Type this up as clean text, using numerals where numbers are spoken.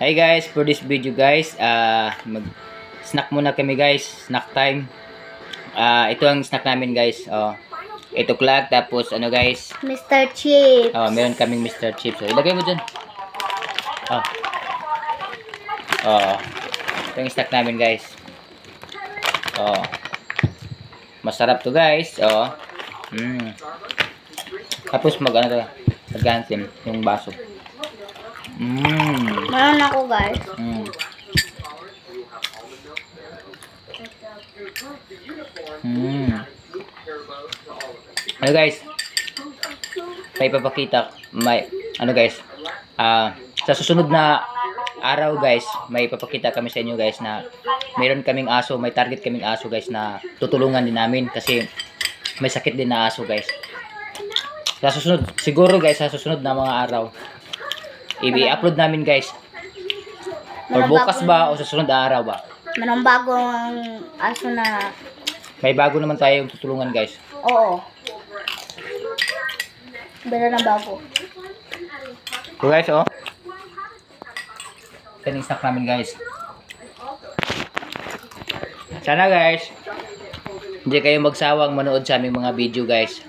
Hi guys, for this video guys, mag-snack muna kami guys, snack time. Ito ang snack namin guys. 8 o'clock, tapos ano guys? Mr. Chips. Meron kaming Mr. Chips. So, ilagay mo dyan. Ito yung snack namin guys. Masarap to guys. Tapos mag ano to, gantin yung baso. Meron ako guys. Ano guys, may papakita, ano guys, sa susunod na araw guys, may papakita kami sa inyo guys na mayroon kaming aso, may target kaming aso guys na tutulungan din namin kasi may sakit din na aso guys. Sa susunod, siguro guys, sa susunod na mga araw, i-upload namin guys. Or bukas ba o sa susunod na araw ba? Merong bagong aso na... May bago naman tayong tutulungan guys. Oo. Meron na bago. So guys, kaning snack namin guys. Sana guys, hindi kayo magsawang manood sa aming mga video guys.